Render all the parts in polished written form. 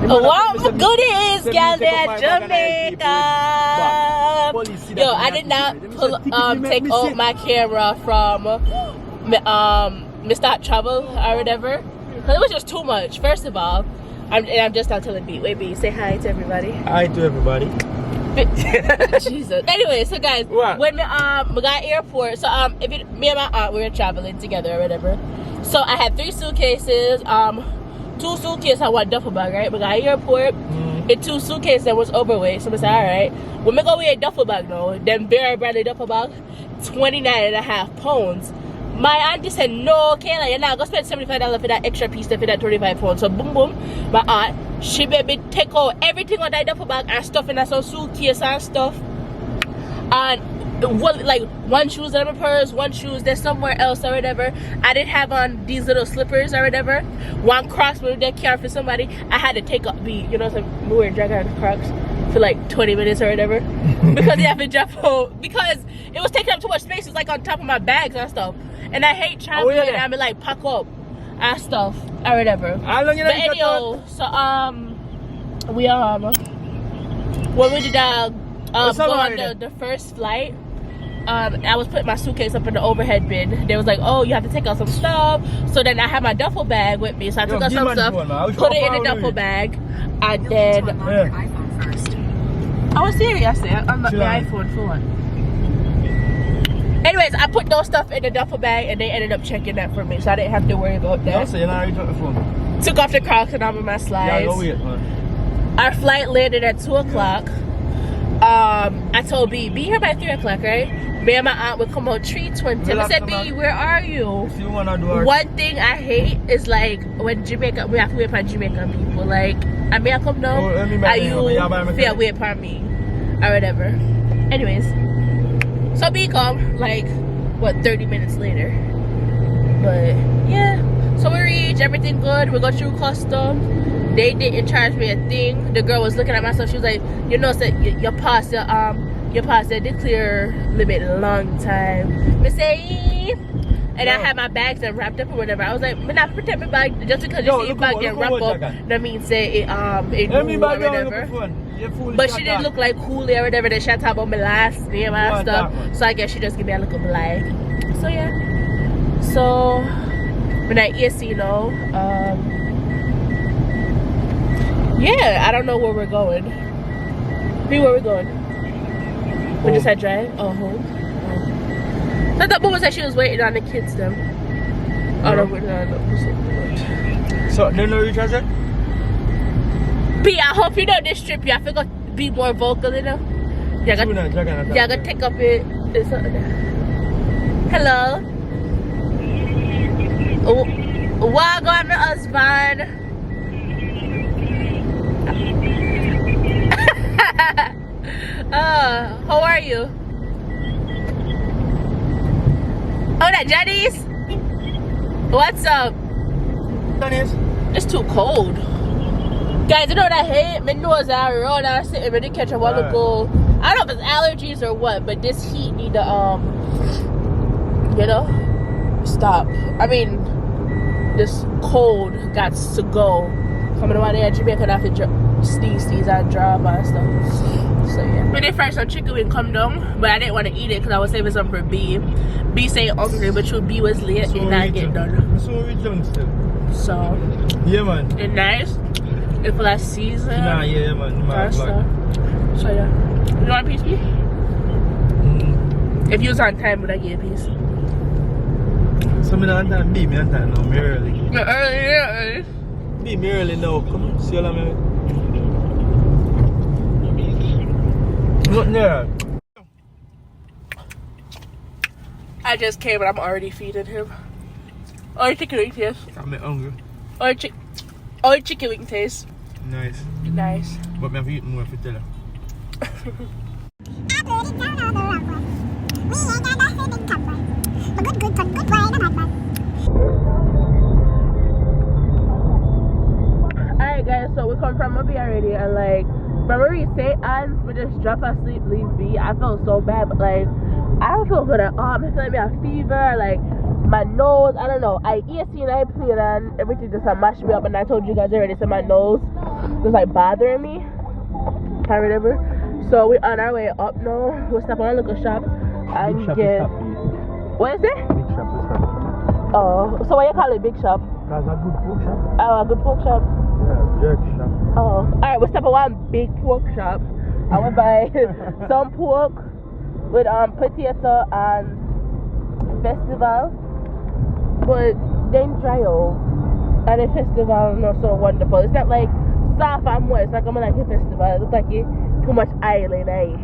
What goodies, girl, there, Jamaica. Yo, I did not take out my camera from Mr. Hot Travel or whatever. Cause it was just too much. First of all, I'm just not telling B. Wait, B, say hi to everybody. Hi to everybody. Jesus. Anyway, so guys, what? when we got airport, so if me and my aunt we were traveling together or whatever. So I had 3 suitcases, 2 suitcases and 1 duffel bag, right? We got airport. In 2 suitcases that was overweight, so I said, all right. When we go with a duffel bag now, then very Bradley duffel bag, 29.5 pounds. My auntie said, no, Kayla, you're not going to spend $75 for that extra piece for that 25 pounds. So boom, boom, my aunt, she made me take out everything on that duffel bag and stuff in that some suitcase and stuff. And like 1 shoes in my purse, 1 shoes there's somewhere else or whatever. I didn't have on these little slippers or whatever. 1 Crocs with that care for somebody. I had to take up you know, so we were dragging on Crocs for like 20 minutes or whatever. Because you have to drop home. Because it was taking up too much space. It was like on top of my bags and stuff. And I hate traveling and I'm like pack up and stuff or whatever. How long you but anyhow, so we when we did go on the first flight, I was putting my suitcase up in the overhead bin. They was like, oh, you have to take out some stuff. So then I had my duffel bag with me. So I took out some stuff, put it in the duffel bag, and then I was serious. I unlocked my iPhone for what? Anyways, I put those stuff in the duffel bag and they ended up checking that for me, so I didn't have to worry about that. So you know how you took the phone? Took off the Crocs and on my slides. Yeah, go wait, man. Our flight landed at 2 o'clock. I told B, be here by 3 o'clock, right? Me and my aunt would come out 3:20. I said, B, where are you? If you wanna do one thing I hate is like when Jamaica, we have to wait for Jamaican people. Like, I mean, I come down, are you feel wait for me? Or whatever. Anyways. So B come like what 30 minutes later. But yeah. So we reached, everything good. We go through custom. They didn't charge me a thing. The girl was looking at myself. She was like, you know, so you passed the declare limit a long time. Me say, and I had my bags and wrapped up or whatever. I was like, me not protect my bag just because you see your bag get wrapped up. That means say it move or whatever. But she didn't look like Cooley or whatever. Then she had to talk about my last name and stuff. So I guess she just gave me a little lie. So yeah. So when I AC, you know, yeah, I don't know where we're going. Where we going? We just had drive? Oh, home. So I thought Boo said she was waiting on the kids then. Oh no, we're not. So no you charge it? B, I hope you know this trip you have to go be more vocal, you know? You gotta take up it. Hello. What going my husband? How are you? Oh, that Jenny's? What's up? Jenny's? It's too cold. Guys, you know what I hate? My nose out around and sitting ready to catch a while ago. I don't know if it's allergies or what, but this heat need to you know, stop. I mean, this cold got to go. Coming around here in Jamaica, I have to sneeze and drop and stuff. So yeah. When they first some chicken wing come down, but I didn't want to eat it because I was saving some for B. B say hungry, but true B was late and not get done. So we done still. So yeah, man. It's nice. It's for that season. Nah, yeah, man. So yeah. You want a piece, B? If you was on time, would I get a piece? So me not on time, B me on time now. Me early. You're early. Be me early now. Come on, see you later. Not there. I just came and I'm already feeding him. Or chicken wing taste. I'm hungry. Or chicken wing taste. Nice. Nice. But me have eaten more for tell you. Alright guys, so we come from Mobile already and like when we reached St. Anne's, we just drop asleep, leave B. I felt so bad, but like I don't feel good at all. I feel like I have fever, like my nose, I don't know. I eat and I played and everything just mashed me up, and I told you guys already, so my nose was like bothering me or whatever. So we're on our way up now. We'll stop at a local shop and get. What is it? Big shop is happy. Oh, so why you call it big shop? That's a good pork shop. Oh, a good pork shop. Yeah, jerk shop. Oh, alright. We'll stop at one big pork shop. I will buy some pork with potato and festival, but then dry out. And the festival not so wonderful. It's not like soft and moist like I'm like a festival. It looks like it too much oil in it.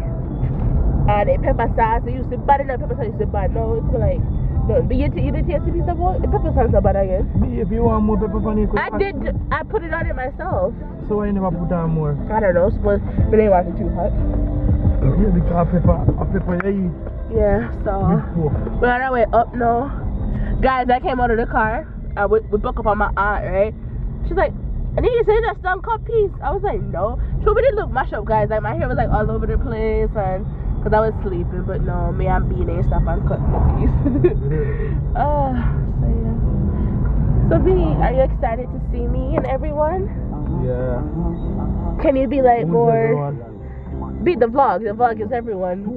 And the pepper sauce, it used to bad enough. Pepper sauce used to bad. No, it's like no. But you did taste the piece of what? The pepper sauce not bad again. If you want more pepper on it, I did. I put it on it myself. So why you never put on more? I don't know. Suppose but they want it too hot. Yeah, because pepper you eat. Yeah. So we're on our way up now. Guys, I came out of the car. We broke up on my aunt, right? She's like, I need you to say that stone cut piece. I was like, no. She didn't look mashed up, guys. Like my hair was like all over the place, and because I was sleeping. But no, me and Beanie and stuff and cutting the piece. So yeah. So B, are you excited to see me and everyone? Yeah. Can you be like Who's more? everyone? Be the vlog. The vlog is everyone. So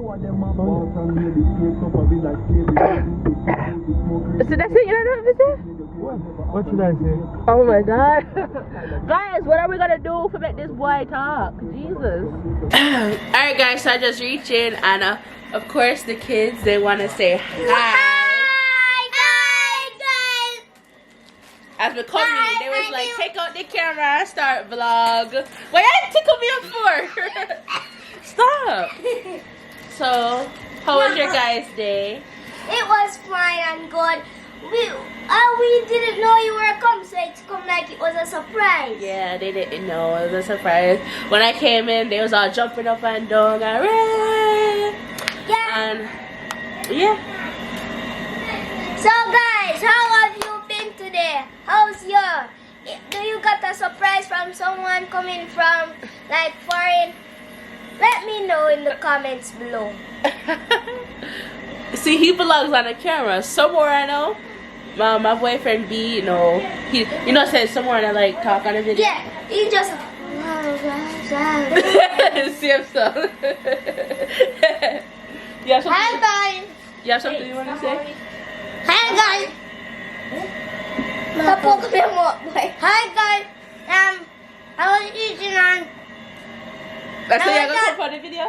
that's it. You don't know what to say? What should I say? Oh my god. Guys, what are we gonna do to make this boy talk? Jesus. Alright guys, so I just reached in and of course the kids, they want to say hi. Hi guys. As we come in, they was like, take out the camera and start vlog. Why you tickle me up for? Stop. So, how was your guys' day? It was fine and good. We didn't know you were coming, so it's come like it was a surprise. Yeah, they didn't know. It was a surprise. When I came in, they was all jumping up and down and Yeah. And yeah. So guys, how have you been today? How's your? Do you got a surprise from someone coming from like foreign? Let me know in the comments below. See, he vlogs on the camera. Somewhere I know, my boyfriend B, you know, he, says somewhere and I like talk on a video. Yeah, he just. See himself. You have something? Hi guys. You have something you want to say? Hi guys. Hi guys. I was eating on. That's why you're gonna put on the video?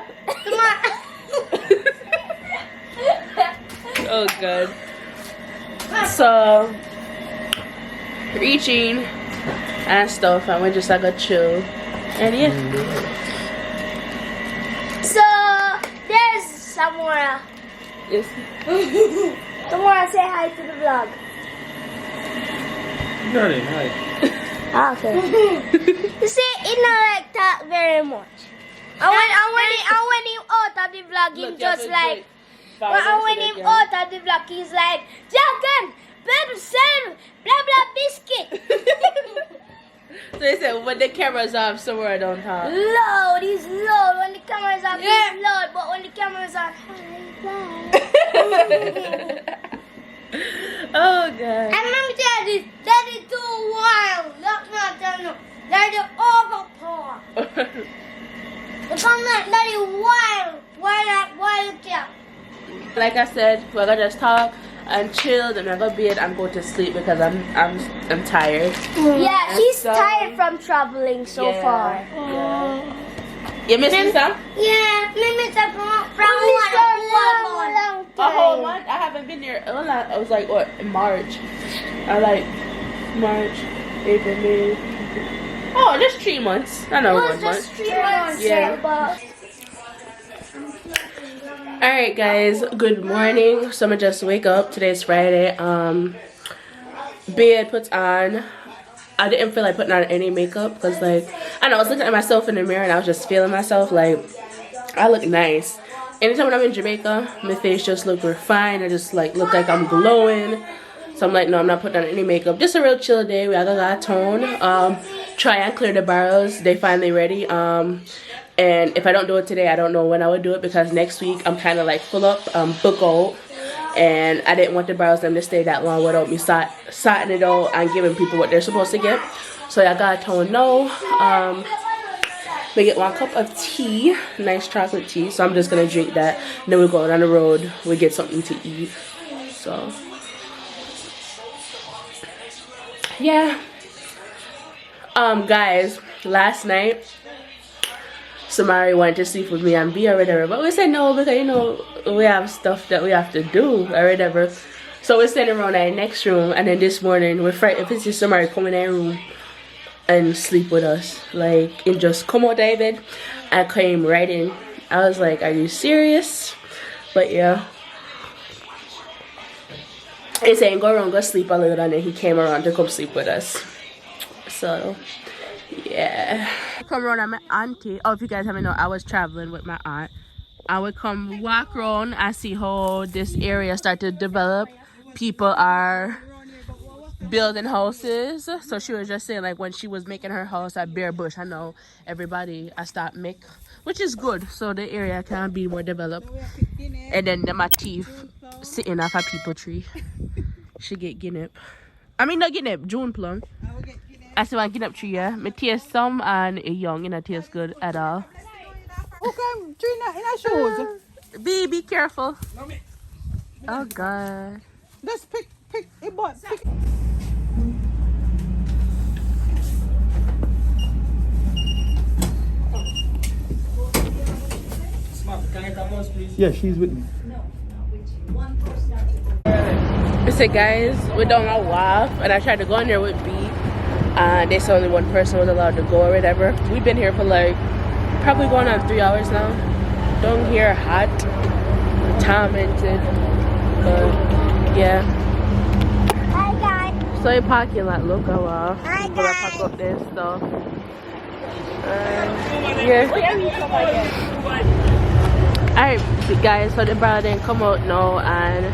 Oh god. So reaching and stuff, and we're just like a chill. And yeah. So there's Samora. Yes. Samora, say hi to the vlog. Got it, hi. Okay. You see, he not like that very much. And when he out of the vlog, he just like. But when him out of the vlog, he's like, Jagan, blah blah biscuit. So they said when the camera's off, somewhere I don't talk. Loud, he's loud. When the camera's off, he's loud. But when the camera's on, oh god. and let me tell you this, that is too wild. That's not telling you. That is overpowered. Because that is wild cat. Like I said, we're gonna just talk and chill, then we're gonna bed and go to sleep because I'm tired. Yeah, she's tired from traveling so far. Yeah. You miss me some? Yeah, me miss her from one. A whole month? I haven't been here. I was like, what, in March? March, April, May. Oh, just 3 months. I know 1 month. Just 3 months. Yeah. Alright guys, good morning. So I'ma just wake up. Today's Friday. Bed puts on. I didn't feel like putting on any makeup because like I don't know, I was looking at myself in the mirror and I was just feeling myself like I look nice. Anytime when I'm in Jamaica, my face just look refined. I just like look like I'm glowing. So I'm like, no, I'm not putting on any makeup. Just a real chill day. We got a lot of tone. Try and clear the barrels. They finally ready. And if I don't do it today, I don't know when I would do it because next week I'm kind of like full up, book out. and I didn't want the browse them to stay that long without me sorting it out and giving people what they're supposed to get. So I got told no. We get 1 cup of tea, nice chocolate tea. So I'm just gonna drink that. And then we go down the road. We get something to eat. So yeah. Guys, last night Samari wanted to sleep with me and B or whatever, but we said no because you know we have stuff that we have to do or whatever. So we're standing around our next room, and then this morning we're frightened if it's just Samari come in our room and sleep with us, like, and just come out of bed and came right in. I was like, are you serious? But yeah, he saying go around, go sleep a little, and then he came around to come sleep with us. So yeah, come around at my auntie. Oh, if you guys haven't known, I was traveling with my aunt. I would come walk around and see how this area started to develop. People are building houses. So she was just saying, like, when she was making her house at Bear Bush, I know everybody I start make, which is good, so the area can be more developed. And then the Matif sitting off a people tree. She get guinea. I mean not guinea, June plum. I still want guinea tree, yeah. Me taste some and it young, it don't taste good at all. Okay, tree in her shoes. Be careful. Oh God. Just pick it, but pick. Yeah, she's with me. I said, guys, we're doing a walk, and I tried to go in there with B, and they said only 1 person was allowed to go or whatever. We've been here for like probably going on 3 hours now. Down here hot, tormented, but yeah. Hi guys. So in parking lot, look how Hi people are guys. pack up their stuff. Yeah. Alright guys, so the brother didn't come out now, and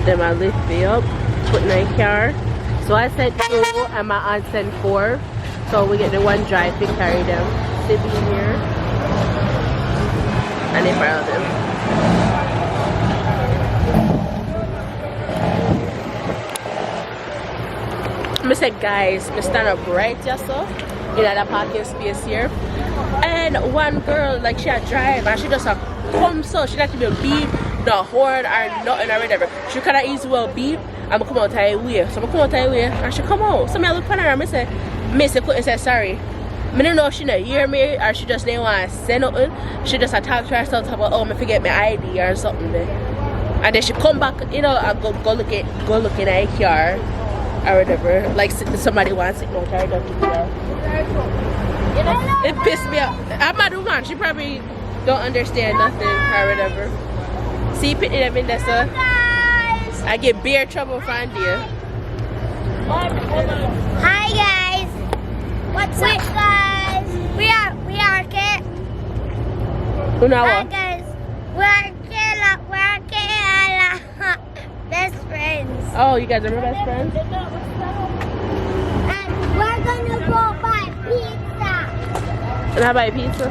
then I lift me up, put in my car. So I sent 2 and my aunt sent 4. So we get the 1 drive to carry them. They be here. And they borrow them. I said, guys, we stand up right just so in the parking space here. And one girl, like, she had drive and she just come, so she had to be a beep, the horn or nothing or whatever. She could have easily well beep and come out her way. So I come out her way and she come out. So I look at her and I say, Missy couldn't say sorry. I don't know if she didn't hear me or she just didn't want to say nothing. She just talk to herself about, oh, I forget my ID or something there. And then she come back, you know, and go look in her car or whatever. Like somebody wants it, no, try to it pissed me off. I'm not the one. She probably don't understand nothing or whatever. See, picking them in there, so I get bare trouble from there. Hi guys. What's up guys? We are okay. Who know Hi what? guys. We're Mikayla. Best friends. Oh, you guys are my best friends? And we're gonna go buy pizza. And I buy pizza?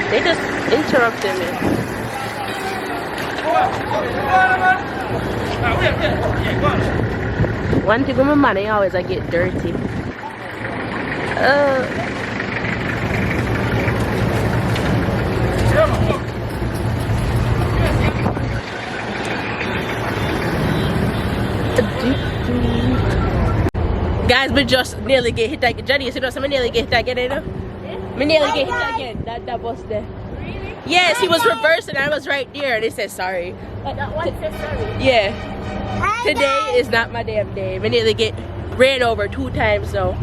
They just interrupted me. One thing with my money, always I get dirty. Guys, we just nearly get hit again. Johnny, you see something nearly get hit again, you know? We nearly get hit again. That bus there. Really? Yes, he was reversing. I was right there, and they said sorry. That one said sorry. Yeah. Hi Today guys. is not my damn day. We nearly get ran over 2 times, so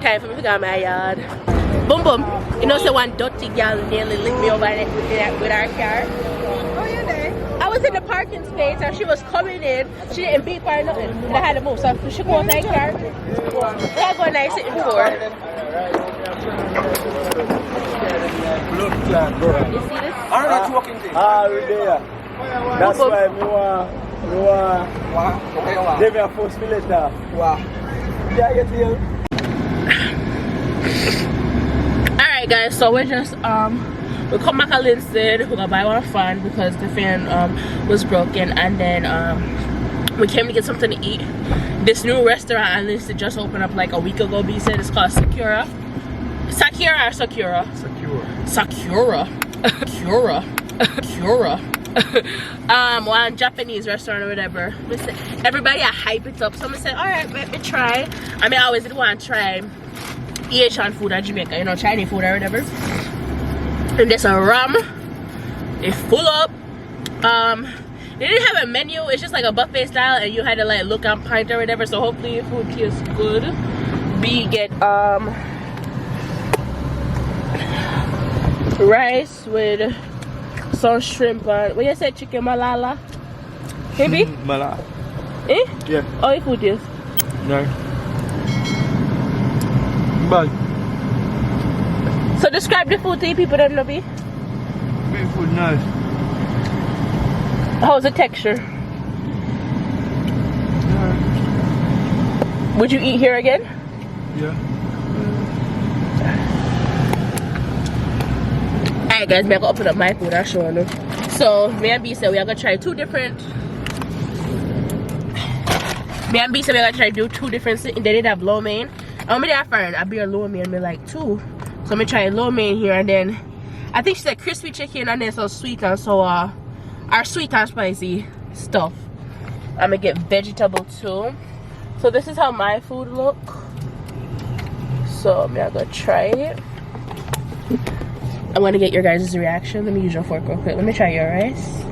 time for me to go to my yard. Boom boom. You know, so one dirty girl nearly licked me over with our car. Oh, you there? I was in the parking space and she was coming in. She didn't beep or nothing. And I had to move, so she go on my car. So I go and I sit in for. You see this? I'm not walking there. Ah, we're there. That's why we want give me a first later. Wow. Yeah, get here. Alright guys, so we're just We come back at Linstead. We're gonna buy one fan because the fan was broken, and then we came to get something to eat. This new restaurant at Linstead just opened up like a week ago. B said it's called Sakura. Sakura or Sakura? Sakura. Sakura. Sakura. One Japanese restaurant or whatever. Everybody hype it up. Someone said, alright, let me try. I mean, I always did want to try Asian food at Jamaica, you know, Chinese food or whatever. And there's a rum. It's full up. They didn't have a menu. It's just like a buffet style, and you had to like look on pint or whatever. So hopefully your food tastes good. B get rice with some shrimp and what you said, chicken malala? Maybe? Malala. Eh? Yeah. Oh, your food is? No. But So describe the food to you people that know be. big food nice. How's the texture? Would you eat here again? Yeah. Alright guys, I'm gonna open up my food. I'll show you. So me and B said we are gonna try two different. Me and B said we are gonna try do two different. They did have lo mein. I'm gonna find a beer lo mein. Me like two. So I'm gonna try lo mein here, and then I think she said crispy chicken and then some sweet and so our sweet and spicy stuff. I'm gonna get vegetable too. So this is how my food look. So I'm gonna try it. I'm gonna get your guys' reaction. Let me use your fork real quick. Let me try your rice.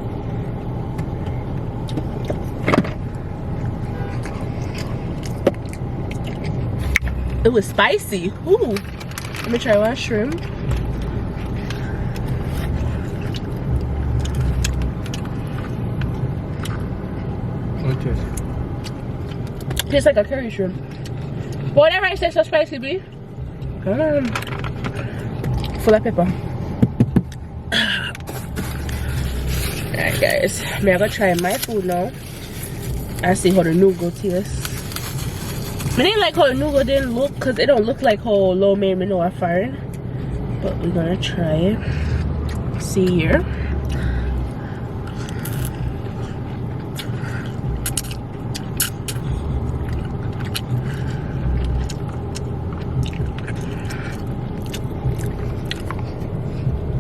It was spicy. Ooh. Let me try one shrimp. Tastes like a curry shrimp. But whatever I say so spicy, be. Full of pepper. Alright guys, I'm gonna try my food now and see how the nougat tastes. I didn't like how the nougat didn't look because it don't look like how lo mein we know are foreign. But we're gonna try it. See here.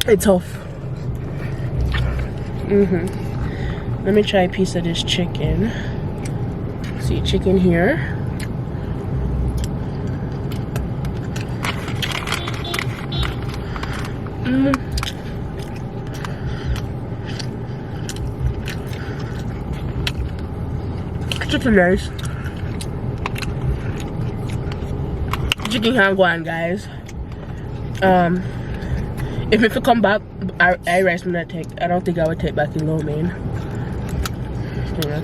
It's tough. Let me try a piece of this chicken. See chicken here. Chicken nice. Chicken can go on, guys. If I come back, I rice me not take. I don't think I would take back in lo mein. Yeah.